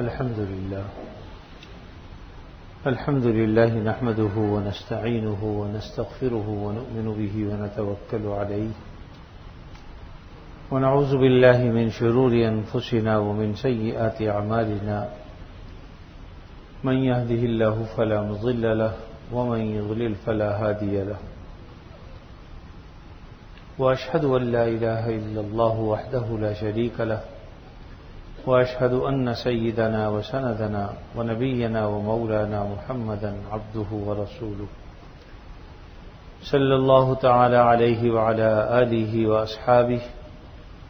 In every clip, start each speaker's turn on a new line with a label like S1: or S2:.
S1: الحمد لله نحمده ونستعينه ونستغفره ونؤمن به ونتوكل عليه ونعوذ بالله من شرور أنفسنا ومن سيئات أعمالنا من يهده الله فلا مضل له ومن يضلل فلا هادي له وأشهد أن لا إله إلا الله وحده لا شريك له وأشهد أن سيدنا وسندنا ونبينا ومولانا محمدا عبده ورسوله صلى الله تعالى عليه وعلى آله وأصحابه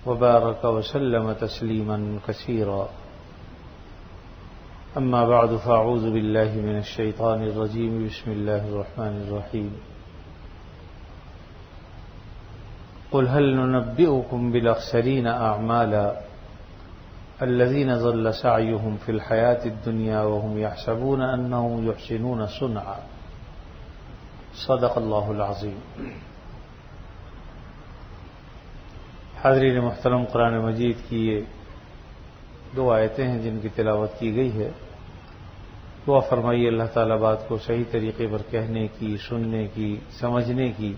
S1: وبارك وسلم تسليما كثيرا. أما بعد فأعوذ بالله من الشيطان الرجيم. بسم الله الرحمن الرحيم. قل هل ننبئكم بالأخسرين أعمالا الذين ضل سعيهم في الحياة الدنيا وهم يحسبون أنهم يحسنون صنعا. صدق اللہ العظیم. حاضرین محترم، قرآن مجید کی یہ دو آیتیں ہیں جن کی تلاوت کی گئی ہے. دعا فرمائیے اللہ تعالیٰ بات کو صحیح طریقے پر کہنے کی، سننے کی، سمجھنے کی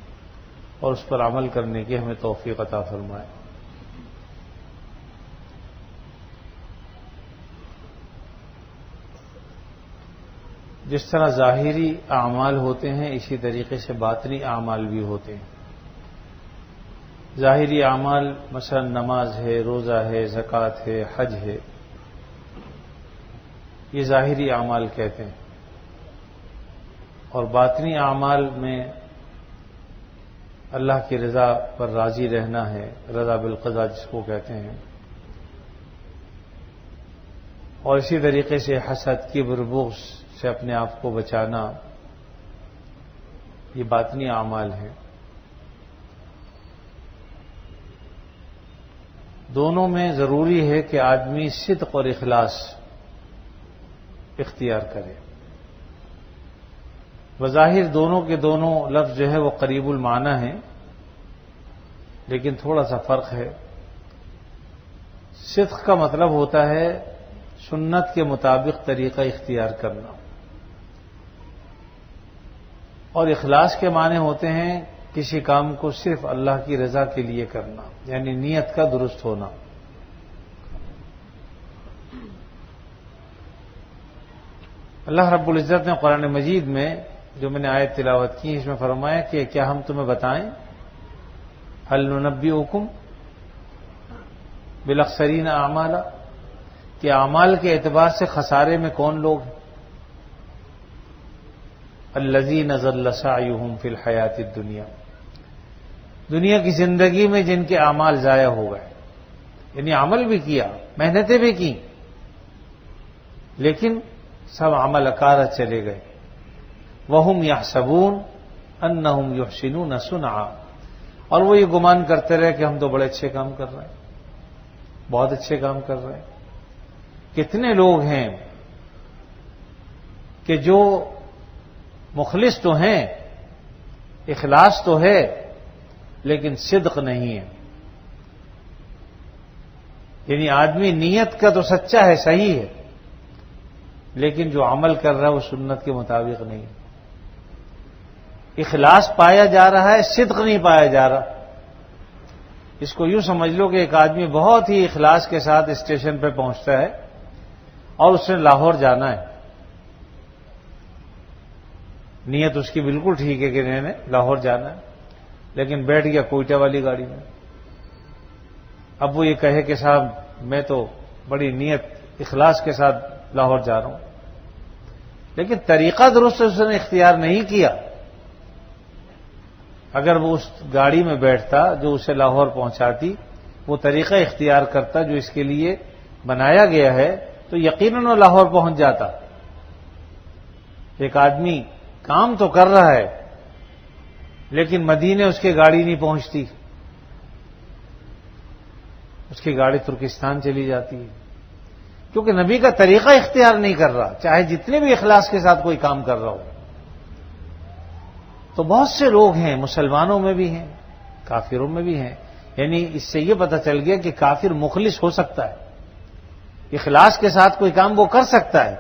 S1: اور اس پر عمل کرنے کی ہمیں توفیق عطا فرمائے. جس طرح ظاہری اعمال ہوتے ہیں اسی طریقے سے باطنی اعمال بھی ہوتے ہیں. ظاہری اعمال مثلا نماز ہے، روزہ ہے، زکوٰۃ ہے، حج ہے، یہ ظاہری اعمال کہتے ہیں. اور باطنی اعمال میں اللہ کی رضا پر راضی رہنا ہے، رضا بالقضا جس کو کہتے ہیں. اور اسی طریقے سے حسد، کبر، بغض سے اپنے آپ کو بچانا، یہ باطنی اعمال ہیں. دونوں میں ضروری ہے کہ آدمی صدق اور اخلاص اختیار کرے. بظاہر دونوں کے دونوں لفظ جو ہے وہ قریب المعنی ہیں، لیکن تھوڑا سا فرق ہے. صدق کا مطلب ہوتا ہے سنت کے مطابق طریقہ اختیار کرنا، اور اخلاص کے معنی ہوتے ہیں کسی کام کو صرف اللہ کی رضا کے لیے کرنا، یعنی نیت کا درست ہونا. اللہ رب العزت نے قرآن مجید میں جو میں نے آیت تلاوت کی اس میں فرمایا کہ کیا ہم تمہیں بتائیں، هل ننبئکم بالاخسرین اعمالا، کہ اعمال کے اعتبار سے خسارے میں کون لوگ ہیں. الذین ضل سعیہم فی الحیاۃ الدنیا، دنیا کی زندگی میں جن کے اعمال ضائع ہو گئے، یعنی عمل بھی کیا، محنتیں بھی کی، لیکن سب عمل اکارت چلے گئے. وہم یحسبون انہم یحسنون صنعا، اور وہ یہ گمان کرتے رہے کہ ہم تو بڑے اچھے کام کر رہے ہیں، بہت اچھے کام کر رہے ہیں. کتنے لوگ ہیں کہ جو مخلص تو ہیں، اخلاص تو ہے، لیکن صدق نہیں ہے. یعنی آدمی نیت کا تو سچا ہے، صحیح ہے، لیکن جو عمل کر رہا ہے وہ سنت کے مطابق نہیں ہے. اخلاص پایا جا رہا ہے، صدق نہیں پایا جا رہا. اس کو یوں سمجھ لو کہ ایک آدمی بہت ہی اخلاص کے ساتھ اسٹیشن پہ پہنچتا ہے اور اس نے لاہور جانا ہے. نیت اس کی بالکل ٹھیک ہے کہ انہوں نے لاہور جانا ہے، لیکن بیٹھ گیا کوئٹہ والی گاڑی میں. اب وہ یہ کہے کہ صاحب میں تو بڑی نیت اخلاص کے ساتھ لاہور جا رہا ہوں، لیکن طریقہ درست اس نے اختیار نہیں کیا. اگر وہ اس گاڑی میں بیٹھتا جو اسے لاہور پہنچاتی، وہ طریقہ اختیار کرتا جو اس کے لیے بنایا گیا ہے، تو یقیناً وہ لاہور پہنچ جاتا. ایک آدمی کام تو کر رہا ہے لیکن مدینے اس کی گاڑی نہیں پہنچتی، اس کی گاڑی ترکستان چلی جاتی ہے، کیونکہ نبی کا طریقہ اختیار نہیں کر رہا، چاہے جتنے بھی اخلاص کے ساتھ کوئی کام کر رہا ہو. تو بہت سے لوگ ہیں، مسلمانوں میں بھی ہیں، کافروں میں بھی ہیں. یعنی اس سے یہ پتہ چل گیا کہ کافر مخلص ہو سکتا ہے، اخلاص کے ساتھ کوئی کام وہ کر سکتا ہے،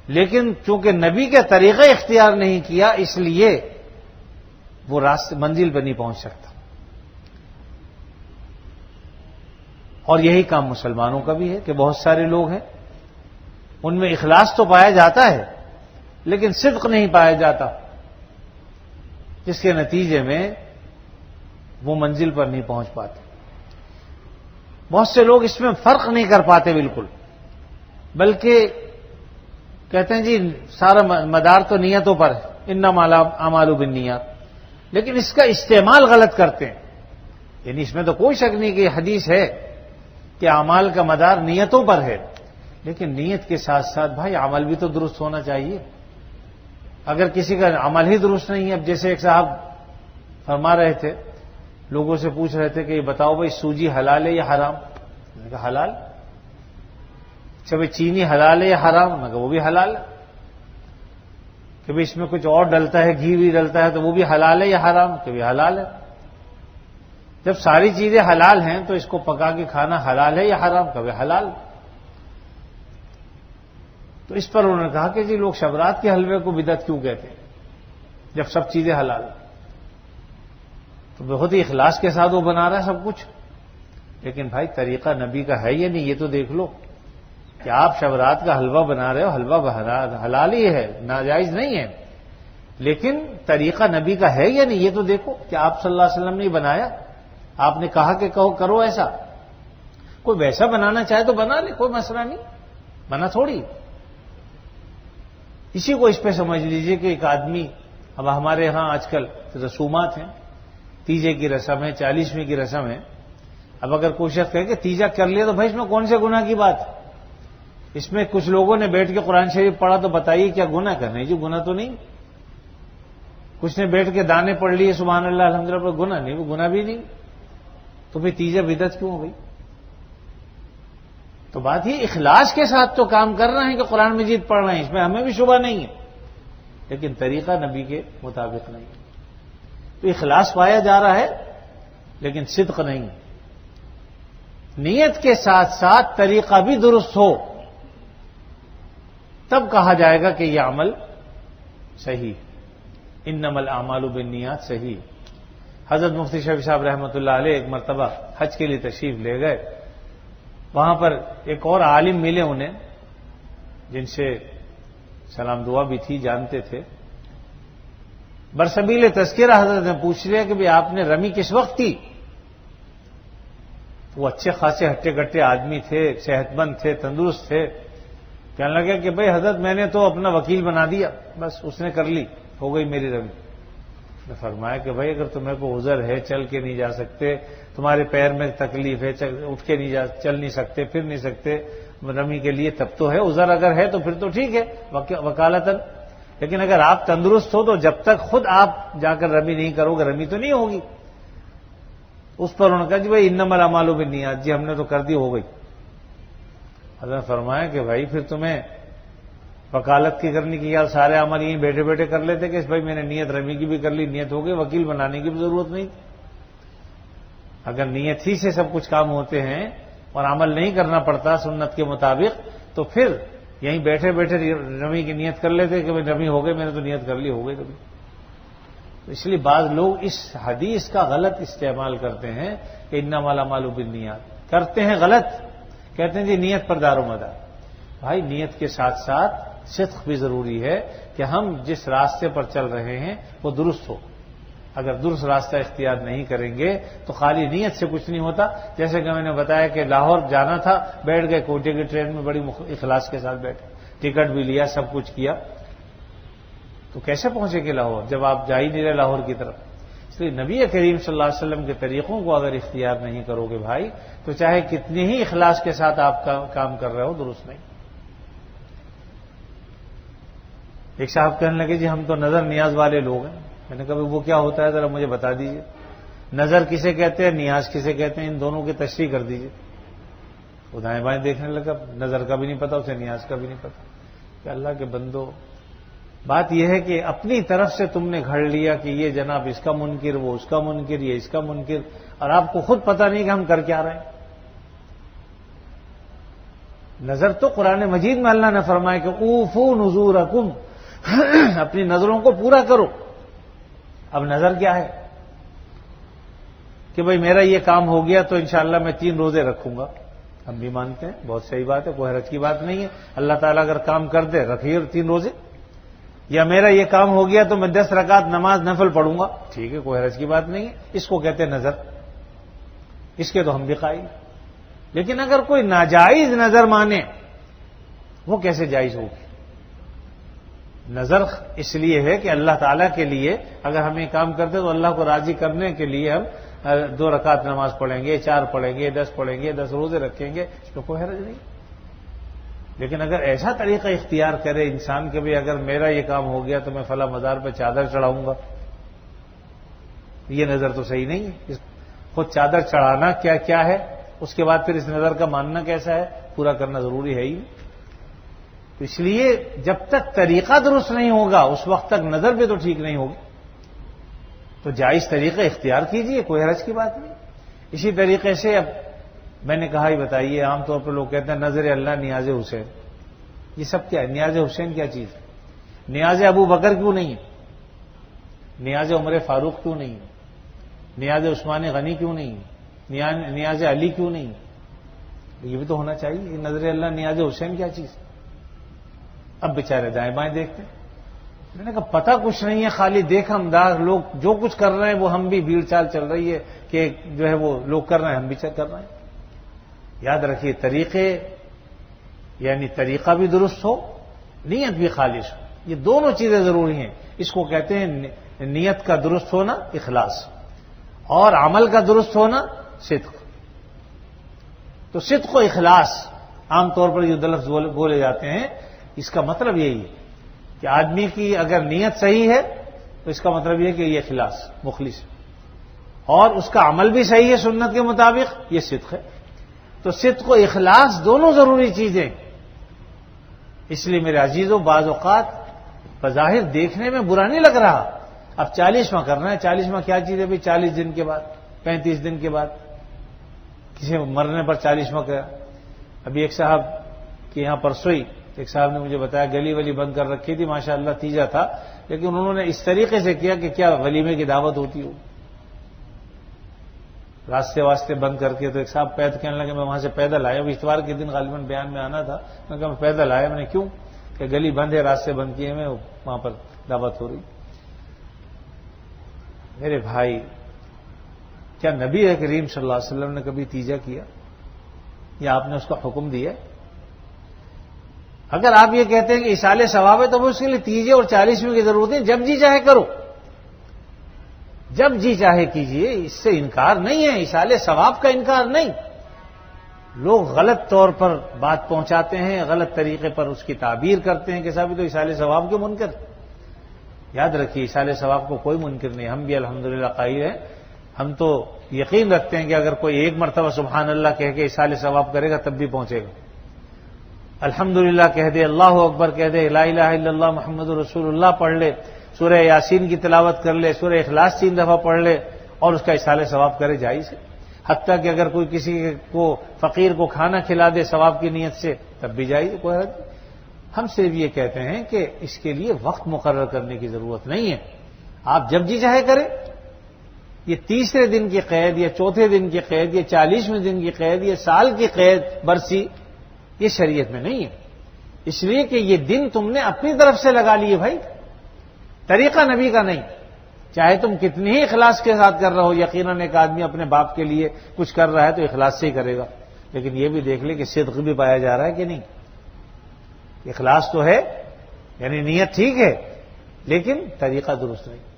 S1: لیکن چونکہ نبی کے طریقہ اختیار نہیں کیا اس لیے وہ راستے منزل پہ نہیں پہنچ سکتا. اور یہی کام مسلمانوں کا بھی ہے کہ بہت سارے لوگ ہیں ان میں اخلاص تو پایا جاتا ہے لیکن صدق نہیں پایا جاتا، جس کے نتیجے میں وہ منزل پر نہیں پہنچ پاتے. بہت سے لوگ اس میں فرق نہیں کر پاتے بالکل، بلکہ کہتے ہیں جی سارا مدار تو نیتوں پر ہے، انما الاعمال بالنیات، لیکن اس کا استعمال غلط کرتے ہیں. یعنی اس میں تو کوئی شک نہیں کہ یہ حدیث ہے کہ اعمال کا مدار نیتوں پر ہے، لیکن نیت کے ساتھ ساتھ بھائی عمل بھی تو درست ہونا چاہیے. اگر کسی کا عمل ہی درست نہیں ہے، اب جیسے ایک صاحب فرما رہے تھے، لوگوں سے پوچھ رہے تھے کہ یہ بتاؤ بھائی سوجی حلال ہے یا حرام؟ میں نے کہا حلال. اچھا بھائی چینی حلال ہے یا حرام؟ میں نے کہا وہ بھی حلال ہے. کہ بھائی اس میں کچھ اور ڈلتا ہے، گھی بھی ڈلتا ہے تو وہ بھی حلال ہے یا حرام؟ کہ بھی حلال ہے. جب ساری چیزیں حلال ہیں تو اس کو پکا کے کھانا حلال ہے یا حرام؟ کبھی حلال. تو اس پر انہوں نے کہا کہ جی لوگ شبرات کے حلوے کو بدعت کیوں کہتے ہیں جب سب چیزیں حلال ہیں؟ تو بہت ہی اخلاص کے ساتھ وہ بنا رہا ہے سب کچھ، لیکن بھائی طریقہ نبی کا ہے یا نہیں یہ تو دیکھ لو. کہ آپ شبرات کا حلوہ بنا رہے ہو، حلوہ حلال ہی ہے، ناجائز نہیں ہے، لیکن طریقہ نبی کا ہے یا نہیں یہ تو دیکھو. کہ آپ صلی اللہ علیہ وسلم نے بنایا، آپ نے کہا کہ کہو کرو ایسا. کوئی ویسا بنانا چاہے تو بنا لے، کوئی مسئلہ نہیں، بنا تھوڑی. اسی کو اس پہ سمجھ لیجئے کہ ایک آدمی، اب ہمارے ہاں آج کل رسومات ہیں، تیجے کی رسم ہے، 40ویں کی رسم ہے. اب اگر کوئی شخص کہے کہ تیجا کر لیا تو بھائی اس میں کون سے گناہ کی بات ہے؟ اس میں کچھ لوگوں نے بیٹھ کے قرآن شریف پڑھا تو بتائیے کیا گناہ کرنا؟ جی گناہ تو نہیں. کچھ نے بیٹھ کے دانے پڑھ لیے سبحان اللہ الحمدللہ پر گناہ نہیں، وہ گناہ بھی نہیں. تو پھر تیجا بدعت کیوں ہو گئی؟ تو بات ہی اخلاص کے ساتھ تو کام کر رہے ہیں کہ قرآن مجید پڑھ رہے ہیں، اس میں ہمیں بھی شبہ نہیں ہے، لیکن طریقہ نبی کے مطابق نہیں ہے. تو اخلاص پایا جا رہا ہے لیکن صدق نہیں. نیت کے ساتھ ساتھ طریقہ بھی درست ہو تب کہا جائے گا کہ یہ عمل صحیح. انما الاعمال بالنیات صحیح. حضرت مفتی شفیع صاحب رحمۃ اللہ علیہ ایک مرتبہ حج کے لیے تشریف لے گئے. وہاں پر ایک اور عالم ملے انہیں جن سے سلام دعا بھی تھی، جانتے تھے. برسبیل تذکرہ حضرت نے پوچھ لیا کہ آپ نے رمی کس وقت کی؟ وہ اچھے خاصے ہٹے کٹے آدمی تھے، صحت مند تھے، تندرست تھے. کہنے لگا کہ بھائی حضرت میں نے تو اپنا وکیل بنا دیا، بس اس نے کر لی، ہو گئی میری رمی. نے فرمایا کہ بھائی اگر تمہیں کو عذر ہے، چل کے نہیں جا سکتے، تمہارے پیر میں تکلیف ہے، اٹھ کے نہیں چل نہیں سکتے، پھر نہیں سکتے رمی کے لیے، تب تو ہے. عذر اگر ہے تو پھر تو ٹھیک ہے وکالتاً، لیکن اگر آپ تندرست ہو تو جب تک خود آپ جا کر رمی نہیں کرو گے رمی تو نہیں ہوگی. اس پر انہوں نے کہا جی بھائی انما الاعمال بالنیات، جی ہم نے تو کر دی، ہو گئی. حضرت نے فرمایا کہ بھائی پھر تمہیں وکالت کی کرنے کی یا سارے عمل یہیں بیٹھے بیٹھے کر لیتے کہ بھائی میں نے نیت رمی کی بھی کر لی، نیت ہو گئی، وکیل بنانے کی بھی ضرورت نہیں. اگر نیت ہی سے سب کچھ کام ہوتے ہیں اور عمل نہیں کرنا پڑتا سنت کے مطابق تو پھر یہیں بیٹھے بیٹھے رمی کی نیت کر لیتے کہ بھائی رمی ہو گئی، میں نے تو نیت کر لی، ہو گئی کبھی. تو اس لیے بعض لوگ اس حدیث کا غلط استعمال کرتے ہیں کہ انما الاعمال بالنیات، کرتے ہیں غلط، کہتے ہیں جی نیت پر دار و مدار. بھائی نیت کے ساتھ ساتھ صدق بھی ضروری ہے کہ ہم جس راستے پر چل رہے ہیں وہ درست ہو. اگر درست راستہ اختیار نہیں کریں گے تو خالی نیت سے کچھ نہیں ہوتا. جیسے کہ میں نے بتایا کہ لاہور جانا تھا، بیٹھ گئے کوٹے کی ٹرین میں، بڑی اخلاص کے ساتھ بیٹھے، ٹکٹ بھی لیا، سب کچھ کیا، تو کیسے پہنچے گے لاہور جب آپ جا ہی نہیں رہے لاہور کی طرف؟ اس لیے نبی کریم صلی اللہ علیہ وسلم کے طریقوں کو اگر اختیار نہیں کرو گے بھائی تو چاہے کتنی ہی اخلاص کے ساتھ آپ کام کر رہے ہو درست نہیں. ایک صاحب کہنے لگے جی ہم تو نظر نیاز والے لوگ ہیں. میں نے کہا وہ کیا ہوتا ہے ذرا مجھے بتا دیجئے. نظر کسے کہتے ہیں، نیاز کسے کہتے ہیں، ان دونوں کی تشریح کر دیجئے. وہ دائیں بائیں دیکھنے لگا، نظر کا بھی نہیں پتا اسے، نیاز کا بھی نہیں پتا. کہ اللہ کے بندو، بات یہ ہے کہ اپنی طرف سے تم نے گھڑ لیا کہ یہ جناب اس کا منکر، وہ اس کا منکر، یہ اس کا منکر، اور آپ کو خود پتہ نہیں کہ ہم کر کیا رہے ہیں. نظر تو قرآن مجید میں اللہ نے فرمایا کہ اوفو نذورکم، اپنی نظروں کو پورا کرو۔ اب نظر کیا ہے کہ بھئی میرا یہ کام ہو گیا تو انشاءاللہ میں 3 روزے رکھوں گا، ہم بھی مانتے ہیں، بہت صحیح بات ہے، کوئی حرج کی بات نہیں ہے، اللہ تعالیٰ اگر کام کر دے رکھیے 3 روزے۔ یا میرا یہ کام ہو گیا تو میں 10 رکعت نماز نفل پڑھوں گا، ٹھیک ہے، کوئی حرج کی بات نہیں ہے، اس کو کہتے ہیں نظر، اس کے تو ہم بھی قائل۔ لیکن اگر کوئی ناجائز نظر مانے وہ کیسے جائز ہوگی؟ نظر اس لیے ہے کہ اللہ تعالیٰ کے لیے اگر ہم یہ کام کرتے تو اللہ کو راضی کرنے کے لیے ہم 2 رکعت نماز پڑھیں گے، 4 پڑھیں گے، 10 پڑھیں گے، 10 روزے رکھیں گے، اس میں کوئی حرج نہیں۔ لیکن اگر ایسا طریقہ اختیار کرے انسان کہ بھی اگر میرا یہ کام ہو گیا تو میں فلاں مزار پہ چادر چڑھاؤں گا، یہ نظر تو صحیح نہیں ہے۔ خود چادر چڑھانا کیا ہے، اس کے بعد پھر اس نظر کا ماننا کیسا ہے، پورا کرنا ضروری ہے ہی۔ تو اس لیے جب تک طریقہ درست نہیں ہوگا اس وقت تک نظر بھی تو ٹھیک نہیں ہوگی۔ تو جائز طریقہ اختیار کیجئے، کوئی حرج کی بات نہیں۔ اسی طریقے سے اب میں نے کہا ہی بتائیے، عام طور پر لوگ کہتے ہیں نظر اللہ نیاز حسین، یہ سب کیا ہے؟ نیاز حسین کیا چیز ہے؟ نیاز ابو بکر کیوں نہیں ہے؟ نیاز عمر فاروق کیوں نہیں ہے؟ نیاز عثمان غنی کیوں نہیں ہے؟ نیاز علی کیوں نہیں ہے؟ یہ بھی تو ہونا چاہیے۔ نظر اللہ نیاز حسین کیا چیز؟ اب بیچارے دائیں بائیں دیکھتے ہیں۔ میں نے کہا پتہ کچھ نہیں ہے، خالی دیکھ انداز، لوگ جو کچھ کر رہے ہیں وہ ہم بھی بھیڑ چال چل رہی ہے کہ جو ہے وہ لوگ کر رہے ہیں ہم بھی کر رہے ہیں۔ یاد رکھیے طریقے یعنی طریقہ بھی درست ہو، نیت بھی خالص ہو، یہ دونوں چیزیں ضروری ہیں۔ اس کو کہتے ہیں نیت کا درست ہونا اخلاص، اور عمل کا درست ہونا صدق۔ تو صدق و اخلاص عام طور پر یہ لفظ بولے جاتے ہیں، اس کا مطلب یہی ہے کہ آدمی کی اگر نیت صحیح ہے تو اس کا مطلب یہ ہے کہ یہ اخلاص مخلص ہے، اور اس کا عمل بھی صحیح ہے سنت کے مطابق، یہ صدق ہے۔ تو صدق و اخلاص دونوں ضروری چیزیں۔ اس لیے میرے عزیزوں، بعض اوقات بظاہر دیکھنے میں برا نہیں لگ رہا، اب 40واں کرنا ہے، 40واں کیا چیز ہے بھائی؟ 40 دن کے بعد، 35 دن کے بعد کسی مرنے پر 40واں کیا؟ ابھی ایک صاحب کے یہاں پرسوئی ایک صاحب نے مجھے بتایا گلی ولی بند کر رکھی تھی، ماشاءاللہ تیجا تھا، لیکن انہوں نے اس طریقے سے کیا کہ کیا ولیمے کی دعوت ہوتی ہو، راستے واسطے بند کر کے۔ تو ایک صاحب کہنے لگے میں وہاں سے پیدل آیا، ابھی اتوار کے دن غالباً بیان میں آنا تھا، میں کہا میں پیدل آیا۔ میں نے کیوں؟ کہ گلی بند ہے، راستے بند کیے میں، وہاں پر دعوت ہو رہی۔ میرے بھائی، کیا نبی کریم صلی اللہ علیہ وسلم نے کبھی تیجا کیا یا آپ نے اس کا حکم دیا؟ اگر آپ یہ کہتے ہیں کہ اصالِ ثواب ہے تو اس کے لیے تیجے اور 40ویں کی ضرورت ہے، جب جی چاہے کرو، جب جی چاہے کیجئے، اس سے انکار نہیں ہے، اصالِ ثواب کا انکار نہیں۔ لوگ غلط طور پر بات پہنچاتے ہیں، غلط طریقے پر اس کی تعبیر کرتے ہیں کہ صاحب تو اصالِ ثواب کے منکر۔ یاد رکھیے اصالِ ثواب کو کوئی منکر نہیں، ہم بھی الحمدللہ قائل ہیں، ہم تو یقین رکھتے ہیں کہ اگر کوئی ایک مرتبہ سبحان اللہ کہہ کے اصالِ ثواب کرے گا تب بھی پہنچے گا۔ الحمدللہ کہہ دے، اللہ اکبر کہہ دے، لا الہ الا اللہ محمد رسول اللہ پڑھ لے، سورہ یاسین کی تلاوت کر لے، سورہ اخلاص 3 دفعہ پڑھ لے اور اس کا اصالِ ثواب کرے، جائز ہے۔ حتیٰ کہ اگر کوئی کسی کو فقیر کو کھانا کھلا دے ثواب کی نیت سے تب بھی جائز ہے، کوئی حرج نہیں۔ ہم صرف یہ کہتے ہیں کہ اس کے لیے وقت مقرر کرنے کی ضرورت نہیں ہے، آپ جب جی چاہے کریں۔ یہ 30ویں دن کی قید یا 4تھے دن کی قید یا 40ویں دن کی قید یا سال کی قید برسی یہ شریعت میں نہیں ہے، اس لیے کہ یہ دن تم نے اپنی طرف سے لگا لیے بھائی، طریقہ نبی کا نہیں۔ چاہے تم کتنی ہی اخلاص کے ساتھ کر رہے ہو، یقیناً ایک آدمی اپنے باپ کے لیے کچھ کر رہا ہے تو اخلاص سے ہی کرے گا، لیکن یہ بھی دیکھ لے کہ صدق بھی پایا جا رہا ہے کہ نہیں۔ اخلاص تو ہے، یعنی نیت ٹھیک ہے لیکن طریقہ درست نہیں۔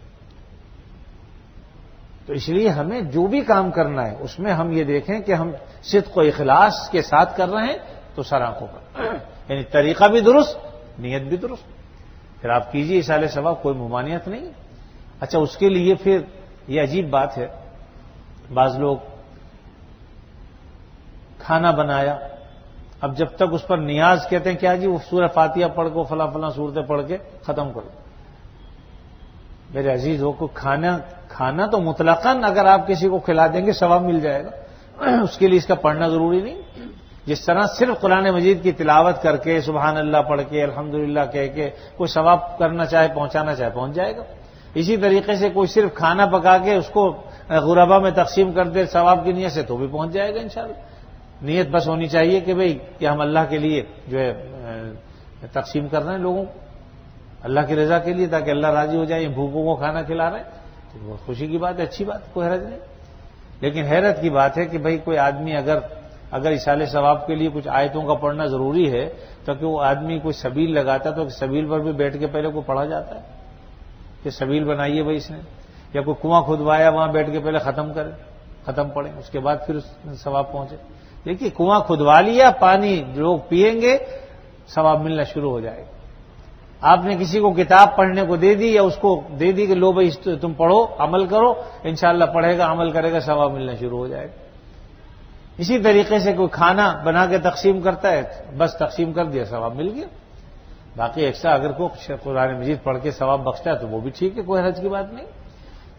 S1: تو اس لیے ہمیں جو بھی کام کرنا ہے اس میں ہم یہ دیکھیں کہ ہم صدق و اخلاص کے ساتھ کر رہے ہیں تو سر آنکھوں پر، یعنی طریقہ بھی درست، نیت بھی درست، پھر آپ کیجئے اصالِ ثواب، کوئی ممانعت نہیں۔ اچھا، اس کے لیے پھر یہ عجیب بات ہے، بعض لوگ کھانا بنایا، اب جب تک اس پر نیاز کہتے ہیں کیا جی وہ سورہ فاتحہ پڑھ کو فلاں فلاں صورتیں پڑھ کے ختم کرو۔ میرے عزیزوں کو کھانا تو مطلقاً اگر آپ کسی کو کھلا دیں گے ثواب مل جائے گا، اس کے لیے اس کا پڑھنا ضروری نہیں۔ جس طرح صرف قرآن مجید کی تلاوت کر کے سبحان اللہ پڑھ کے الحمدللہ کہہ کے کوئی ثواب کرنا چاہے پہنچانا چاہے پہنچ جائے گا، اسی طریقے سے کوئی صرف کھانا پکا کے اس کو غربا میں تقسیم کر دے ثواب کی نیت سے تو بھی پہنچ جائے گا انشاءاللہ۔ نیت بس ہونی چاہیے کہ بھئی کہ ہم اللہ کے لیے جو ہے تقسیم کر رہے ہیں لوگوں کو اللہ کی رضا کے لیے، تاکہ اللہ راضی ہو جائے، بھوکوں کو کھانا کھلا رہے ہیں تو بہت خوشی کی بات ہے، اچھی بات، کوئی حرج نہیں۔ لیکن حیرت کی بات ہے کہ بھئی کوئی آدمی اگر اصال ثواب کے لیے کچھ آیتوں کا پڑھنا ضروری ہے تو کہ وہ آدمی کوئی سبیل لگاتا ہے تو سبیل پر بھی بیٹھ کے پہلے کوئی پڑھا جاتا ہے کہ سبیل بنائیے بھائی اس نے، یا کوئی کنواں کھدوایا وہاں بیٹھ کے پہلے ختم پڑھیں اس کے بعد پھر ثواب پہنچے۔ دیکھیے کنواں کھدوا لیا، پانی لوگ پئیں گے، ثواب ملنا شروع ہو جائے گا۔ آپ نے کسی کو کتاب پڑھنے کو دے دی یا اس کو دے دی کہ لو بھائی تم پڑھو عمل کرو، انشاءاللہ پڑھے گا عمل کرے گا ثواب ملنا شروع ہو جائے گا۔ اسی طریقے سے کوئی کھانا بنا کے تقسیم کرتا ہے، بس تقسیم کر دیا ثواب مل گیا۔ باقی ایکسٹرا اگر کوئی قرآن مجید پڑھ کے ثواب بخشتا ہے تو وہ بھی ٹھیک ہے، کوئی حرج کی بات نہیں۔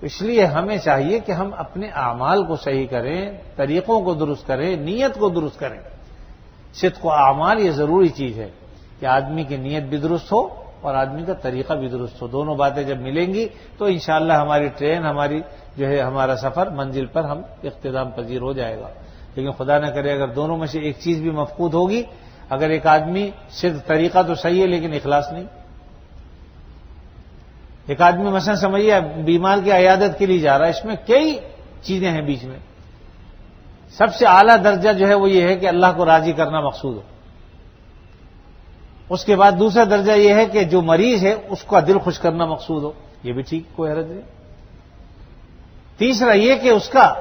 S1: اس لیے ہمیں چاہیے کہ ہم اپنے اعمال کو صحیح کریں، طریقوں کو درست کریں، نیت کو درست کریں۔ صدق و اعمال یہ ضروری چیز ہے کہ آدمی کی نیت بھی درست ہو اور آدمی کا طریقہ بھی درست ہو، دونوں باتیں جب ملیں گی تو انشاءاللہ ہماری ٹرین، ہمارا سفر منزل پر ہم اختتام پذیر ہو جائے گا۔ لیکن خدا نہ کرے اگر دونوں میں سے ایک چیز بھی مفقود ہوگی، اگر ایک آدمی صرف طریقہ تو صحیح ہے لیکن اخلاص نہیں، ایک آدمی مثلا سمجھیے بیمار کی عیادت کے لیے جا رہا ہے، اس میں کئی چیزیں ہیں بیچ میں، سب سے اعلیٰ درجہ جو ہے وہ یہ ہے کہ اللہ کو راضی کرنا مقصود ہو، اس کے بعد دوسرا درجہ یہ ہے کہ جو مریض ہے اس کا دل خوش کرنا مقصود ہو، یہ بھی ٹھیک، کوئی حرج نہیں۔ تیسرا یہ کہ اس کا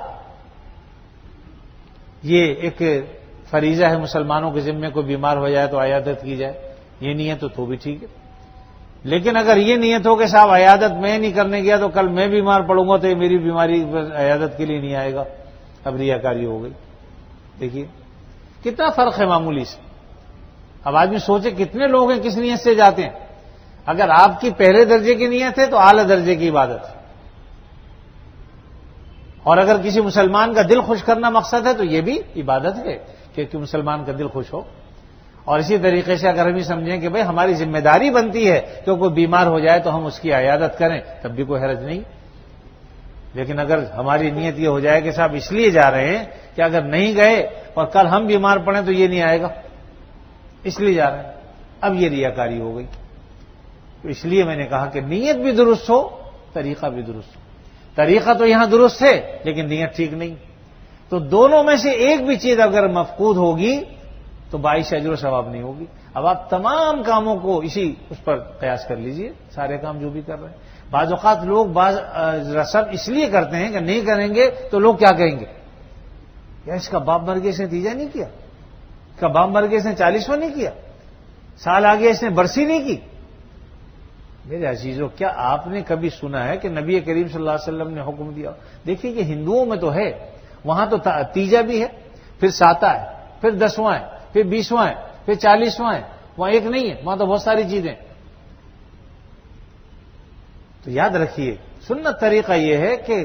S1: یہ ایک فریضہ ہے مسلمانوں کے ذمے، کوئی بیمار ہو جائے تو عیادت کی جائے، یہ نیت تو بھی ٹھیک ہے۔ لیکن اگر یہ نیت ہو کہ صاحب عیادت میں نہیں کرنے گیا تو کل میں بیمار پڑوں گا تو یہ میری بیماری عیادت کے لیے نہیں آئے گا، اب ریاکاری ہو گئی۔ دیکھیے کتنا فرق ہے معمولی سے۔ اب آدمی سوچے کتنے لوگ ہیں کس نیت سے جاتے ہیں، اگر آپ کی پہلے درجے کی نیت ہے تو اعلیٰ درجے کی عبادت ہے، اور اگر کسی مسلمان کا دل خوش کرنا مقصد ہے تو یہ بھی عبادت ہے کہ مسلمان کا دل خوش ہو۔ اور اسی طریقے سے اگر ہم یہ سمجھیں کہ بھئی ہماری ذمہ داری بنتی ہے کہ کوئی بیمار ہو جائے تو ہم اس کی عیادت کریں، تب بھی کوئی حرج نہیں۔ لیکن اگر ہماری نیت یہ ہو جائے کہ صاحب اس لیے جا رہے ہیں کہ اگر نہیں گئے اور کل ہم بیمار پڑیں تو یہ نہیں آئے گا، اس لیے جا رہے ہیں، اب یہ ریاکاری ہو گئی۔ تو اس لیے میں نے کہا کہ نیت بھی درست ہو، طریقہ بھی درست ہو۔ طریقہ تو یہاں درست ہے لیکن نیت ٹھیک نہیں، تو دونوں میں سے ایک بھی چیز اگر مفقود ہوگی تو باعث اجر و ثواب نہیں ہوگی۔ اب آپ تمام کاموں کو اس پر قیاس کر لیجئے، سارے کام جو بھی کر رہے ہیں۔ بعض اوقات لوگ بعض رسم اس لیے کرتے ہیں کہ نہیں کریں گے تو لوگ کیا کہیں گے، یا اس کا باپ مر گیا اس نے تیجا نہیں کیا، اس کا باپ مر گیا اس نے 40واں نہیں کیا، سال آ گیا اس نے برسی نہیں کی۔ میرے عزیزو، کیا آپ نے کبھی سنا ہے کہ نبی کریم صلی اللہ علیہ وسلم نے حکم دیا؟ دیکھیے کہ ہندوؤں میں تو ہے، وہاں تو تیجا بھی ہے، پھر ساتا ہے، پھر 10واں ہے، پھر 20واں ہے، پھر 40واں ہے، وہاں ایک نہیں ہے، وہاں تو بہت ساری چیزیں۔ تو یاد رکھیے سنت طریقہ یہ ہے کہ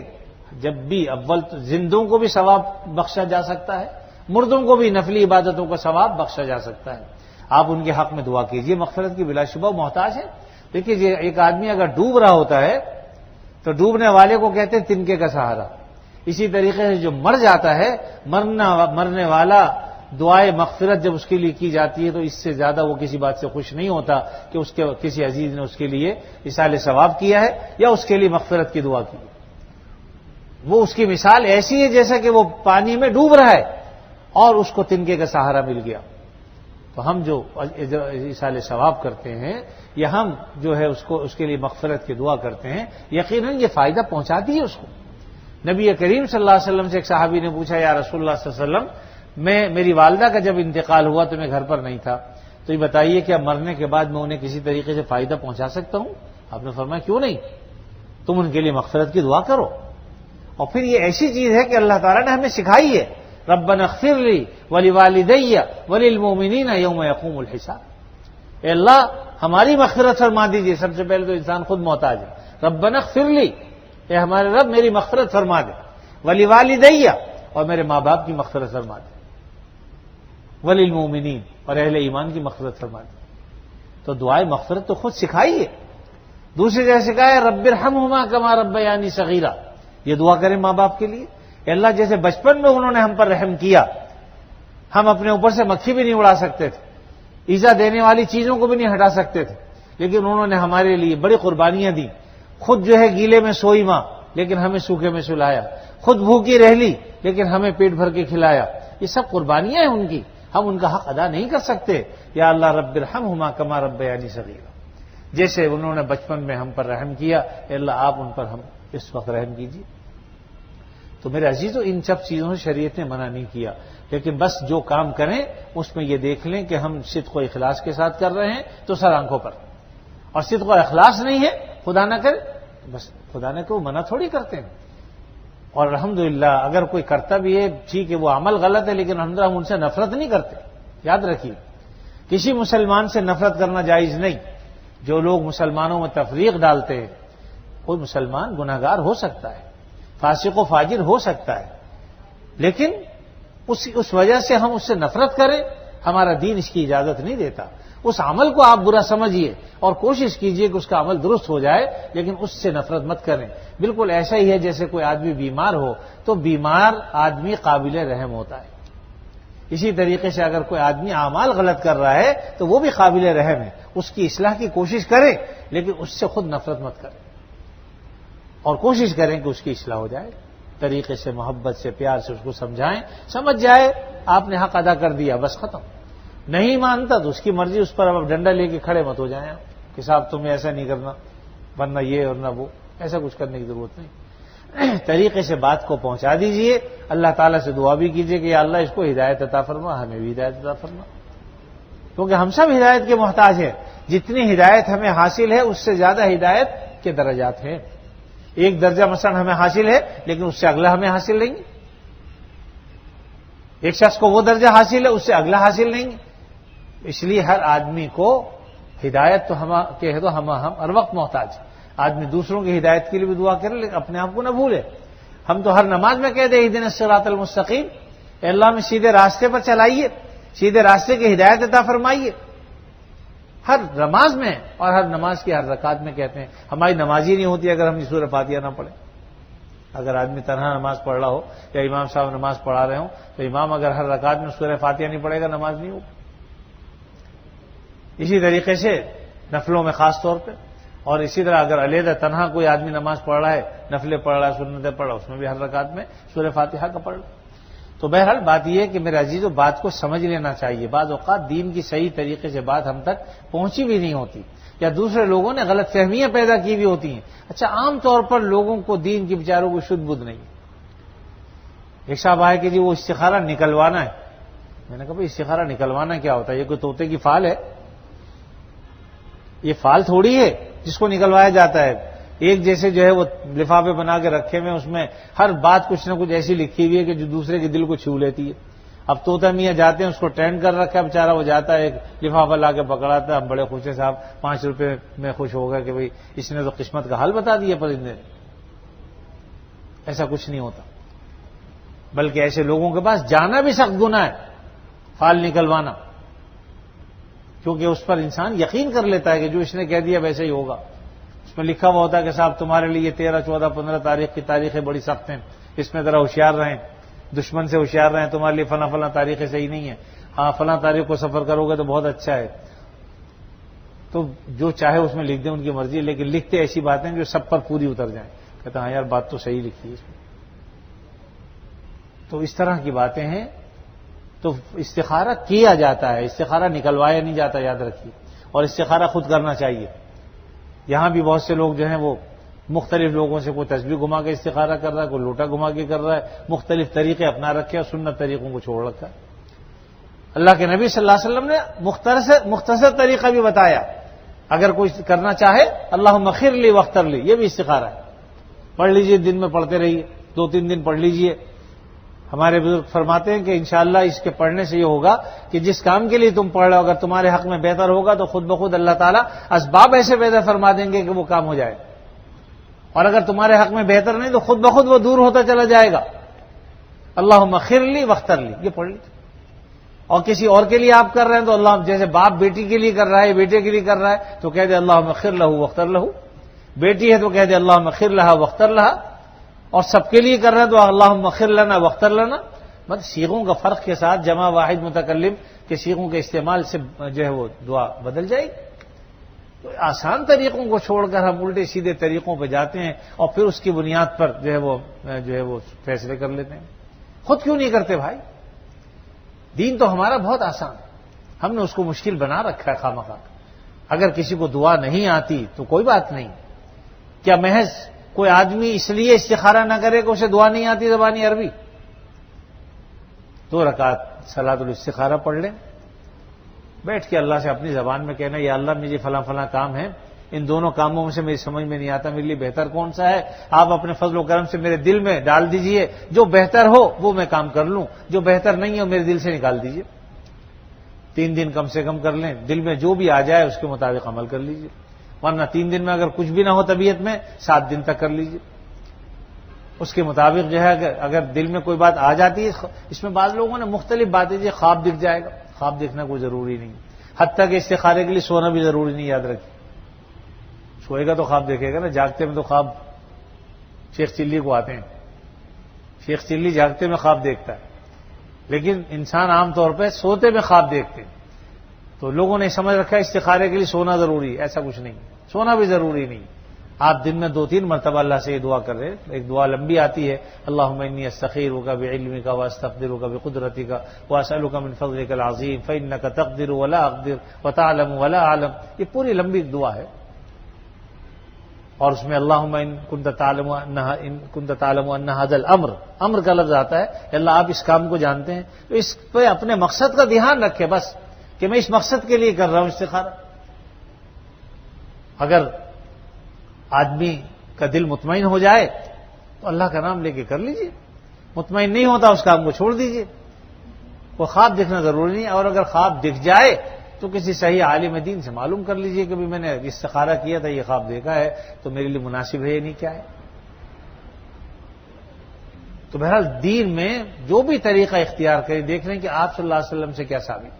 S1: جب بھی اول تو زندوں کو بھی ثواب بخشا جا سکتا ہے، مردوں کو بھی نفلی عبادتوں کا ثواب بخشا جا سکتا ہے۔ آپ ان کے حق میں دعا کیجئے، مغفرت کی بلا شبہ محتاج ہے۔ دیکھیے ایک آدمی اگر ڈوب رہا ہوتا ہے تو ڈوبنے والے کو کہتے ہیں تنکے کا سہارا، اسی طریقے سے جو مر جاتا ہے، مرنے والا دعائے مغفرت جب اس کے لیے کی جاتی ہے تو اس سے زیادہ وہ کسی بات سے خوش نہیں ہوتا کہ اس کے کسی عزیز نے اس کے لیے ایصال ثواب کیا ہے یا اس کے لیے مغفرت کی دعا کی۔ وہ اس کی مثال ایسی ہے جیسا کہ وہ پانی میں ڈوب رہا ہے اور اس کو تنکے کا سہارا مل گیا۔ تو ہم جو ایصال ثواب کرتے ہیں یا ہم جو ہے اس کے لیے مغفرت کی دعا کرتے ہیں، یقیناً یہ فائدہ پہنچاتی ہے اس کو۔ نبی کریم صلی اللہ علیہ وسلم سے ایک صحابی نے پوچھا، یا رسول اللہ صلی اللہ علیہ وسلم، میری والدہ کا جب انتقال ہوا تو میں گھر پر نہیں تھا، تو یہ بتائیے کہ اب مرنے کے بعد میں انہیں کسی طریقے سے فائدہ پہنچا سکتا ہوں؟ آپ نے فرمایا کیوں نہیں، تم ان کے لیے مغفرت کی دعا کرو۔ اور پھر یہ ایسی چیز ہے کہ اللہ تعالیٰ نے ہمیں سکھائی ہے، ربنا اغفر لی ولوالدی وللمؤمنین یوم یقوم الحساب۔ اے اللہ ہماری مغفرت فرما دیجیے۔ سب سے پہلے تو انسان خود محتاج ہے، ربنا اغفر لی، اے ہمارے رب میری مغفرت فرما دے، ولوالدی، اور میرے ماں باپ کی مغفرت فرما دے۔ وللمؤمنین، اور اہل ایمان کی مغفرت فرما دی۔ تو دعائے مغفرت تو خود سکھائی ہے۔ دوسری جگہ سکھایا رب ارحمہما کما ربیانی صغیرا، یہ دعا کریں ماں باپ کے لیے کہ اللہ جیسے بچپن میں انہوں نے ہم پر رحم کیا، ہم اپنے اوپر سے مکھی بھی نہیں اڑا سکتے تھے، ایذا دینے والی چیزوں کو بھی نہیں ہٹا سکتے تھے، لیکن انہوں نے ہمارے لیے بڑی قربانیاں دی، خود جو ہے گیلے میں سوئی ماں لیکن ہمیں سوکھے میں سلایا، خود بھوکی رہ لی لیکن ہمیں پیٹ بھر کے کھلایا، یہ سب قربانیاں ہیں ان کی، ہم ان کا حق ادا نہیں کر سکتے۔ یا اللہ رب ارحمہما کما ربیانی صغیرا، جیسے انہوں نے بچپن میں ہم پر رحم کیا، اے اللہ آپ ان پر ہم اس وقت رحم کیجیے۔ تو میرے عزیزو، ان سب چیزوں سے شریعت نے منع نہیں کیا، لیکن بس جو کام کریں اس میں یہ دیکھ لیں کہ ہم صدق و اخلاص کے ساتھ کر رہے ہیں تو سر آنکھوں پر، اور صدق و اخلاص نہیں ہے خدا نہ کرے بس خدا نے کو منع تھوڑی کرتے ہیں۔ اور الحمدللہ اگر کوئی کرتا بھی ہے ٹھیک ہے، وہ عمل غلط ہے، لیکن الحمدللہ ہم ان سے نفرت نہیں کرتے۔ یاد رکھیے، کسی مسلمان سے نفرت کرنا جائز نہیں۔ جو لوگ مسلمانوں میں تفریق ڈالتے ہیں، کوئی مسلمان گناہگار ہو سکتا ہے، فاسق و فاجر ہو سکتا ہے، لیکن اس وجہ سے ہم اس سے نفرت کریں، ہمارا دین اس کی اجازت نہیں دیتا۔ اس عمل کو آپ برا سمجھیے اور کوشش کیجئے کہ اس کا عمل درست ہو جائے، لیکن اس سے نفرت مت کریں۔ بالکل ایسا ہی ہے جیسے کوئی آدمی بیمار ہو تو بیمار آدمی قابل رحم ہوتا ہے، اسی طریقے سے اگر کوئی آدمی اعمال غلط کر رہا ہے تو وہ بھی قابل رحم ہے، اس کی اصلاح کی کوشش کریں، لیکن اس سے خود نفرت مت کریں، اور کوشش کریں کہ اس کی اصلاح ہو جائے، طریقے سے محبت سے پیار سے اس کو سمجھائیں، سمجھ جائے آپ نے حق ادا کر دیا بس ختم۔ نہیں مانتا تو اس کی مرضی، اس پر اب ڈنڈا لے کے کھڑے مت ہو جائیں کہ صاحب تمہیں ایسا نہیں کرنا، ورنہ یہ اور نہ وہ، ایسا کچھ کرنے کی ضرورت نہیں۔ طریقے سے بات کو پہنچا دیجئے، اللہ تعالیٰ سے دعا بھی کیجئے کہ یا اللہ اس کو ہدایت عطا فرما، ہمیں بھی ہدایت عطا فرما، کیونکہ ہم سب ہدایت کے محتاج ہیں۔ جتنی ہدایت ہمیں حاصل ہے اس سے زیادہ ہدایت کے درجات ہیں۔ ایک درجہ مثلا ہمیں حاصل ہے لیکن اس سے اگلا ہمیں حاصل نہیں، ایک شخص کو وہ درجہ حاصل ہے اس سے اگلا حاصل نہیں، اس لیے ہر آدمی کو ہدایت تو ہم ہر وقت محتاج ہیں۔ آدمی دوسروں کی ہدایت کے لیے بھی دعا کرے لیکن اپنے آپ کو نہ بھولے۔ ہم تو ہر نماز میں کہتے ہیں اہدنا الصراط المستقیم، اے اللہ ہمیں سیدھے راستے پر چلائیے، سیدھے راستے کی ہدایت عطا فرمائیے، ہر نماز میں اور ہر نماز کی ہر رکعت میں کہتے ہیں۔ ہماری نماز ہی نہیں ہوتی اگر ہم سورہ فاتحہ نہ پڑھیں۔ اگر آدمی تنہا نماز پڑھ رہا ہو یا امام صاحب نماز پڑھا رہے ہوں تو امام اگر ہر رکعت میں سورہ فاتحہ نہیں پڑھے گا نماز نہیں ہوگی۔ اسی طریقے سے نفلوں میں خاص طور پہ، اور اسی طرح اگر علیحدہ تنہا کوئی آدمی نماز پڑھ رہا ہے، نفلیں پڑھ رہا ہے، سنتیں پڑھ رہا ہے، اس میں بھی ہر رکعت میں سورہ فاتحہ کا پڑھ رہا۔ تو بہرحال بات یہ ہے کہ میرے عزیزو بات کو سمجھ لینا چاہیے۔ بعض اوقات دین کی صحیح طریقے سے بات ہم تک پہنچی بھی نہیں ہوتی، یا دوسرے لوگوں نے غلط فہمیاں پیدا کی بھی ہوتی ہیں۔ اچھا، عام طور پر لوگوں کو دین کی بیچاروں کو شدھ بدھ نہیں۔ ایک صاحب آئے کہ جی وہ استخارہ نکلوانا ہے، میں نے کہا بھائی استخارہ نکلوانا کیا ہوتا ہے؟ یہ کوئی طوطے کی فال ہے؟ یہ فال تھوڑی ہے جس کو نکلوایا جاتا ہے۔ ایک جیسے جو ہے وہ لفافے بنا کے رکھے ہوئے، اس میں ہر بات کچھ نہ کچھ ایسی لکھی ہوئی ہے کہ جو دوسرے کے دل کو چھو لیتی ہے۔ اب طوطا میاں جاتے ہیں، اس کو ٹرینڈ کر رکھا ہے بیچارہ، وہ جاتا ہے ایک لفافہ لا کے پکڑاتا ہے، ہم بڑے خوش ہیں صاحب، 5 روپے میں خوش ہوگا کہ بھئی اس نے تو قسمت کا حل بتا دیا پرندے نے۔ ایسا کچھ نہیں ہوتا، بلکہ ایسے لوگوں کے پاس جانا بھی سخت گناہ ہے، فال نکلوانا، کیونکہ اس پر انسان یقین کر لیتا ہے کہ جو اس نے کہہ دیا ویسے ہی ہوگا۔ اس میں لکھا ہوا ہوتا ہے کہ صاحب تمہارے لیے 13، 14، 15 تاریخ کی تاریخیں بڑی سخت ہیں، اس میں ذرا ہوشیار رہیں، دشمن سے ہوشیار رہیں، تمہارے لیے فلاں فلاں تاریخیں صحیح نہیں ہیں، ہاں فلاں تاریخ کو سفر کرو گے تو بہت اچھا ہے۔ تو جو چاہے اس میں لکھ دیں، ان کی مرضی ہے، لیکن لکھتے ایسی باتیں جو سب پر پوری اتر جائیں۔ کہتے ہیں ہاں یار بات تو صحیح لکھی ہے اس میں۔ تو اس طرح کی باتیں ہیں۔ تو استخارہ کیا جاتا ہے، استخارہ نکلوایا نہیں جاتا، یاد رکھیے، اور استخارہ خود کرنا چاہیے۔ یہاں بھی بہت سے لوگ جو ہیں وہ مختلف لوگوں سے کوئی تسبیح گھما کے استخارہ کر رہا ہے، کوئی لوٹا گھما کے کر رہا ہے، مختلف طریقے اپنا رکھے اور سنت طریقوں کو چھوڑ رکھا ہے۔ اللہ کے نبی صلی اللہ علیہ وسلم نے مختصر طریقہ بھی بتایا، اگر کوئی کرنا چاہے اللہم اغفر لی واغفر لی، یہ بھی استخارہ ہے، پڑھ لیجئے، دن میں پڑھتے رہیے، 2-3 دن پڑھ لیجئے۔ ہمارے بزرگ فرماتے ہیں کہ انشاءاللہ اس کے پڑھنے سے یہ ہوگا کہ جس کام کے لیے تم پڑھ رہے ہو اگر تمہارے حق میں بہتر ہوگا تو خود بخود اللہ تعالیٰ اسباب ایسے پیدا فرما دیں گے کہ وہ کام ہو جائے، اور اگر تمہارے حق میں بہتر نہیں تو خود بخود وہ دور ہوتا چلا جائے گا۔ اللہم اغفر لی واغفر لی، یہ پڑھ لیجیے۔
S2: اور کسی اور کے لیے آپ کر رہے ہیں تو اللہ، جیسے باپ بیٹی کے لیے کر رہا ہے، بیٹے کے لیے کر رہا ہے تو کہہ دے اللہم اغفر لہ واغفر لہ، بیٹی ہے تو کہہ دے اللہم اغفر لہا واغفر لہا، اور سب کے لیے کر رہے ہیں تو اللہم اغفر لنا واغفر لنا. مطلب صیغوں کا فرق کے ساتھ جمع واحد متکلم کے صیغوں کے استعمال سے جو ہے وہ دعا بدل جائے گی. تو آسان طریقوں کو چھوڑ کر ہم الٹے سیدھے طریقوں پہ جاتے ہیں اور پھر اس کی بنیاد پر جو ہے وہ فیصلے کر لیتے ہیں. خود کیوں نہیں کرتے بھائی؟ دین تو ہمارا بہت آسان ہے، ہم نے اس کو مشکل بنا رکھا ہے خامخواہ. اگر کسی کو دعا نہیں آتی تو کوئی بات نہیں. کیا محض کوئی آدمی اس لیے استخارہ نہ کرے کہ اسے دعا نہیں آتی زبانی عربی؟ 2 رکعت صلاۃ الاستخارہ پڑھ لیں، بیٹھ کے اللہ سے اپنی زبان میں کہنا یا اللہ مجھے فلاں فلاں کام ہے، ان دونوں کاموں میں سے میری سمجھ میں نہیں آتا، میرے لیے بہتر کون سا ہے، آپ اپنے فضل و کرم سے میرے دل میں ڈال دیجئے، جو بہتر ہو وہ میں کام کر لوں، جو بہتر نہیں ہو میرے دل سے نکال دیجئے. 3 دن کم سے کم کر لیں، دل میں جو بھی آ جائے اس کے مطابق عمل کر لیجئے. ورنہ 3 دن میں اگر کچھ بھی نہ ہو طبیعت میں 7 دن تک کر لیجئے. اس کے مطابق جو ہے اگر دل میں کوئی بات آ جاتی ہے، اس میں بعض لوگوں نے مختلف باتیں جی خواب دکھ جائے گا، خواب دیکھنا کوئی ضروری نہیں، حتیٰ کہ استخارے کے لیے سونا بھی ضروری نہیں، یاد رکھیے. سوئے گا تو خواب دیکھے گا نا، جاگتے میں تو خواب شیخ چلی کو آتے ہیں، شیخ چلی جاگتے میں خواب دیکھتا ہے، لیکن انسان عام طور پہ سوتے میں خواب دیکھتے ہیں. تو لوگوں نے سمجھ رکھا ہے استخارے کے لیے سونا ضروری ہے، ایسا کچھ نہیں، سونا بھی ضروری نہیں. آپ دن میں 2-3 مرتبہ اللہ سے یہ دعا کر رہے ہیں. ایک دعا لمبی آتی ہے، اللہم انی استخیرک بعلمک واستقدرک بقدرتک واسألک من فضلک العظیم فانک تقدر ولا اقدر وتعلم ولا اعلم. یہ پوری لمبی دعا ہے، اور اس میں اللہم ان کنت تعلم ان ھذا الامر، امر کا لفظ آتا ہے کہ اللہ آپ اس کام کو جانتے ہیں، تو اس پہ اپنے مقصد کا دھیان رکھے بس کہ میں اس مقصد کے لیے کر رہا ہوں استخارہ. اگر آدمی کا دل مطمئن ہو جائے تو اللہ کا نام لے کے کر لیجئے، مطمئن نہیں ہوتا اس کام کو چھوڑ دیجئے. وہ خواب دیکھنا ضروری نہیں، اور اگر خواب دکھ جائے تو کسی صحیح عالم دین سے معلوم کر لیجئے کہ میں نے استخارہ کیا تھا، یہ خواب دیکھا ہے تو میرے لیے مناسب ہے یا نہیں، کیا ہے. تو بہرحال دین میں جو بھی طریقہ اختیار کریں دیکھ لیں کہ آپ صلی اللہ علیہ وسلم سے کیا ثابت.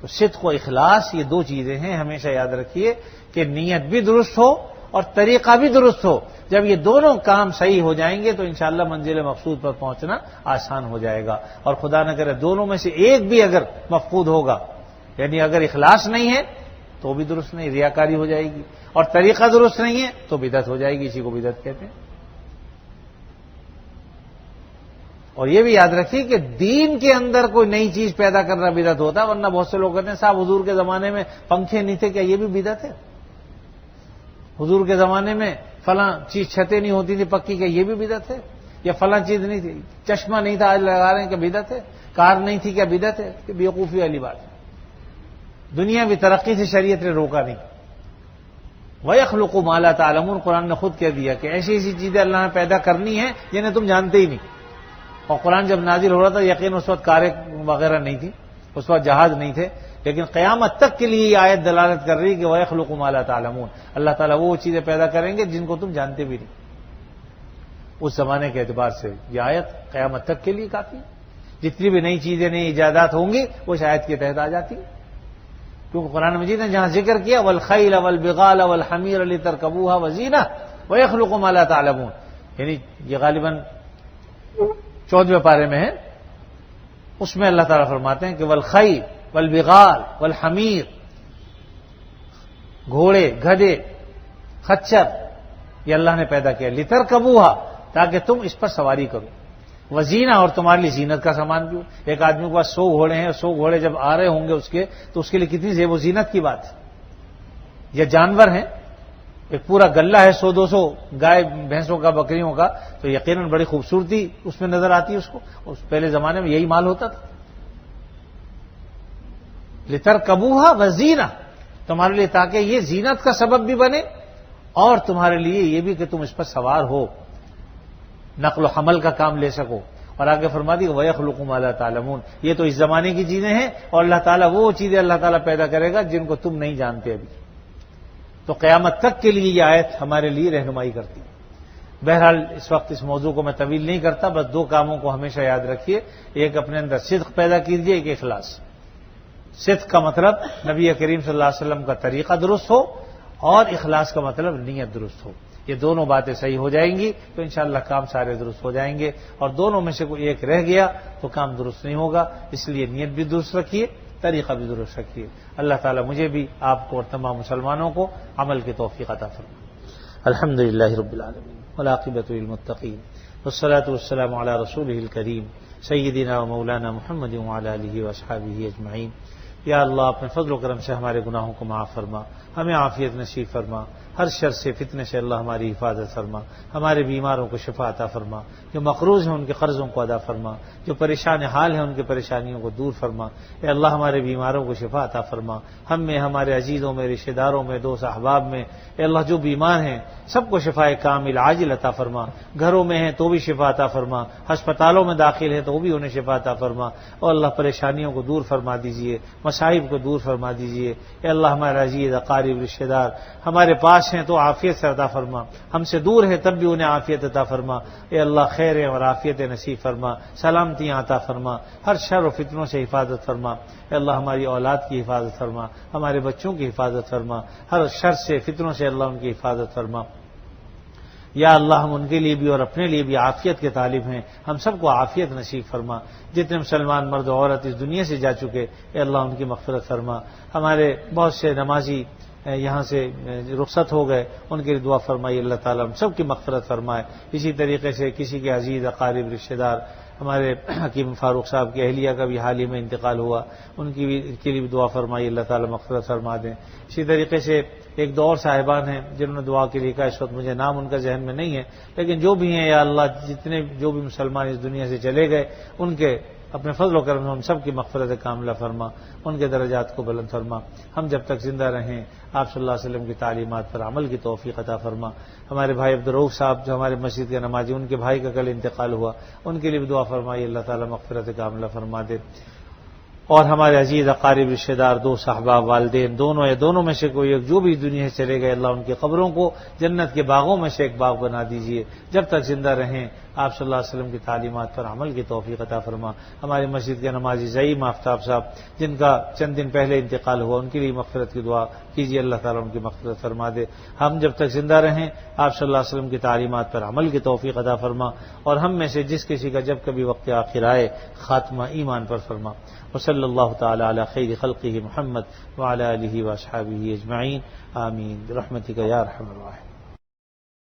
S2: تو صدق و اخلاص یہ 2 چیزیں ہیں، ہمیشہ یاد رکھیے کہ نیت بھی درست ہو اور طریقہ بھی درست ہو. جب یہ دونوں کام صحیح ہو جائیں گے تو انشاءاللہ منزل مقصود پر پہنچنا آسان ہو جائے گا. اور خدا نہ کرے دونوں میں سے ایک بھی اگر مفقود ہوگا، یعنی اگر اخلاص نہیں ہے تو بھی درست نہیں، ریاکاری ہو جائے گی، اور طریقہ درست نہیں ہے تو بدعت ہو جائے گی. اسی کو بدعت کہتے ہیں. اور یہ بھی یاد رکھیے کہ دین کے اندر کوئی نئی چیز پیدا کرنا بدعت ہوتا ہے. ورنہ بہت سے لوگ کہتے ہیں صاحب حضور کے زمانے میں پنکھے نہیں تھے، کیا یہ بھی بدعت ہے؟ حضور کے زمانے میں فلاں چیز چھتیں نہیں ہوتی تھی پکی، کیا یہ بھی بدعت ہے؟ یا فلاں چیز نہیں تھی، چشمہ نہیں تھا آج لگا رہے ہیں، کیا بدعت ہے؟ کار نہیں تھی، کیا بدعت ہے؟ کہ بیوقوفی والی بات ہے. دنیا بھی ترقی سے شریعت نے روکا نہیں. وَيَخْلُقُ مَا لَا تَعْلَمُونَ، قرآن نے خود کہہ دیا کہ ایسی ایسی چیزیں اللہ نے پیدا کرنی ہیں جنہیں تم جانتے ہی نہیں. اور قرآن جب نازل ہو رہا تھا یقین اس وقت کاریں وغیرہ نہیں تھی، اس وقت جہاز نہیں تھے، لیکن قیامت تک کے لیے یہ آیت دلالت کر رہی کہ وَيَخْلُقُ مَا لَا تَعْلَمُونَ، اللہ تعالیٰ وہ چیزیں پیدا کریں گے جن کو تم جانتے بھی نہیں. اس زمانے کے اعتبار سے یہ آیت قیامت تک کے لیے کافی ہے. جتنی بھی نئی چیزیں نئی ایجادات ہوں گی وہ اس آیت کے تحت آ جاتی ہیں، کیونکہ قرآن مجید نے جہاں ذکر کیا وَالْخَيْلَ وَالْبِغَالَ وَالْحَمِيرَ لِتَرْكَبُوهَا وَزِينَةً وَيَخْلُقُ مَا لَا تَعْلَمُونَ، یعنی یہ غالباً 14ویں پارے میں ہے. اس میں اللہ تعالیٰ فرماتے ہیں کہ والخیل والبغال والحمیر، گھوڑے، گدھے، خچر، یہ اللہ نے پیدا کیا لترکبوہا، تاکہ تم اس پر سواری کرو، وزینہ، اور تمہارے لیے زینت کا سامان بھی ہو. ایک آدمی کے پاس 100 گھوڑے ہیں، 100 گھوڑے جب آ رہے ہوں گے اس کے تو اس کے لیے کتنی زیب و زینت کی بات ہے. یا جانور ہیں، ایک پورا گلہ ہے 100-200 گائے بھینسوں کا، بکریوں کا، تو یقیناً بڑی خوبصورتی اس میں نظر آتی ہے اس کو. اس پہلے زمانے میں یہی مال ہوتا تھا. لترکبوہا وزینہ، تمہارے لیے تاکہ یہ زینت کا سبب بھی بنے، اور تمہارے لیے یہ بھی کہ تم اس پر سوار ہو، نقل و حمل کا کام لے سکو. اور آگے فرما دی وَيَخْلُقُ مَا لَا تَعْلَمُونَ، یہ تو اس زمانے کی چیزیں ہیں، اور اللہ تعالیٰ وہ چیزیں اللہ تعالیٰ پیدا کرے گا جن کو تم نہیں جانتے ابھی. تو قیامت تک کے لیے یہ آیت ہمارے لیے رہنمائی کرتی ہے. بہرحال اس وقت اس موضوع کو میں طویل نہیں کرتا، بس 2 کاموں کو ہمیشہ یاد رکھیے. ایک اپنے اندر صدق پیدا کیجیے، ایک اخلاص. صدق کا مطلب نبی کریم صلی اللہ علیہ وسلم کا طریقہ درست ہو، اور اخلاص کا مطلب نیت درست ہو. یہ دونوں باتیں صحیح ہو جائیں گی تو انشاءاللہ کام سارے درست ہو جائیں گے، اور دونوں میں سے کوئی ایک رہ گیا تو کام درست نہیں ہوگا. اس لیے نیت بھی درست رکھیے، طریقہ بھی درست رکھیے. اللہ تعالیٰ مجھے بھی، آپ کو اور تمام مسلمانوں کو عمل کی توفیق عطا فرمائے. الحمدللہ رب العالمین والعاقبۃ للمتقین والصلاۃ والسلام علی رسولہ الکریم سیدنا و مولانا محمد وعلی آلہ واصحابہ اجمعین. یا اللہ اپنے فضل و کرم سے ہمارے گناہوں کو معاف فرما، ہمیں عافیت نصیب فرما، ہر شر سے فتنے سے اللہ ہماری حفاظت فرما، ہمارے بیماروں کو شفا عطا فرما، جو مقروض ہیں ان کے قرضوں کو ادا فرما، جو پریشان حال ہیں ان کی پریشانیوں کو دور فرما. اے اللہ ہمارے بیماروں کو شفا عطا فرما، ہم میں، ہمارے عزیزوں میں، رشتہ داروں میں، دوست احباب میں، اے اللہ جو بیمار ہیں سب کو شفائے کامل عاجل عطا فرما. گھروں میں ہیں تو بھی شفا عطا فرما، ہسپتالوں میں داخل ہیں تو بھی انہیں شفا عطا فرما. اور اللہ پریشانیوں کو دور فرما دیجیے، مصائب کو دور فرما دیجیے. اے اللہ ہمارے عزیز اقارب رشتہ دار ہمارے پاس ہیں تو عافیت سے عطا فرما، ہم سے دور ہے تب بھی انہیں عافیت عطا فرما. اے اللہ خیر اور عافیت نصیب فرما، سلامتیاں عطا فرما، ہر شر و فتنوں سے حفاظت فرما. اے اللہ ہماری اولاد کی حفاظت فرما، ہمارے بچوں کی حفاظت فرما، ہر شر سے فتنوں سے اللہ ان کی حفاظت فرما. یا اللہ ہم ان کے لیے بھی اور اپنے لیے بھی عافیت کے طالب ہیں، ہم سب کو عافیت نصیب فرما. جتنے مسلمان مرد و عورت اس دنیا سے جا چکے اے اللہ ان کی مغفرت فرما. ہمارے بہت سے نمازی یہاں سے رخصت ہو گئے، ان کے لیے دعا فرمائی اللہ تعالیٰ ہم سب کی مغفرت فرمائے. اسی طریقے سے کسی کے عزیز اقارب رشتہ دار ہمارے حکیم فاروق صاحب کی اہلیہ کا بھی حال ہی میں انتقال ہوا، ان کے لیے بھی دعا فرمائی اللہ تعالیٰ مغفرت فرما دیں. اسی طریقے سے ایک دو اور صاحبان ہیں جنہوں نے دعا کے لیے کہا، اس وقت مجھے نام ان کا ذہن میں نہیں ہے، لیکن جو بھی ہیں یا اللہ جتنے جو بھی مسلمان اس دنیا سے چلے گئے ان کے اپنے فضل و کرم سے ان سب کی مغفرت کاملہ فرما، ان کے درجات کو بلند فرما. ہم جب تک زندہ رہیں آپ صلی اللہ علیہ وسلم کی تعلیمات پر عمل کی توفیق عطا فرما. ہمارے بھائی عبدالرؤف صاحب جو ہمارے مسجد کے نمازی، ان کے بھائی کا کل انتقال ہوا، ان کے لیے بھی دعا فرمائی اللہ تعالیٰ مغفرت کاملہ فرما دے. اور ہمارے عزیز اقارب رشتہ دار، دوست احباب، والدین دونوں یا دونوں میں سے کوئی ایک جو بھی دنیا سے چلے گئے اللہ ان کی قبروں کو جنت کے باغوں میں سے ایک باغ بنا دیجیے. جب تک زندہ رہیں آپ صلی اللہ علیہ وسلم کی تعلیمات پر عمل کی توفیق عطا فرما. ہمارے مسجد کے نمازی زعیم آفتاب صاحب جن کا چند دن پہلے انتقال ہوا، ان کے لیے مغفرت کی دعا کیجیے اللہ تعالیٰ ان کی مغفرت فرما دے. ہم جب تک زندہ رہیں آپ صلی اللہ علیہ وسلم کی تعلیمات پر عمل کی توفیق عطا فرما، اور ہم میں سے جس کسی کا جب کبھی وقت آخر آئے خاتمہ ایمان پر فرما. وصلی اللہ تعالی علی خیر خلقہ محمد وعلی آلہ واصحابہ اجمعین. آمین برحمتک یا ارحم الراحمین.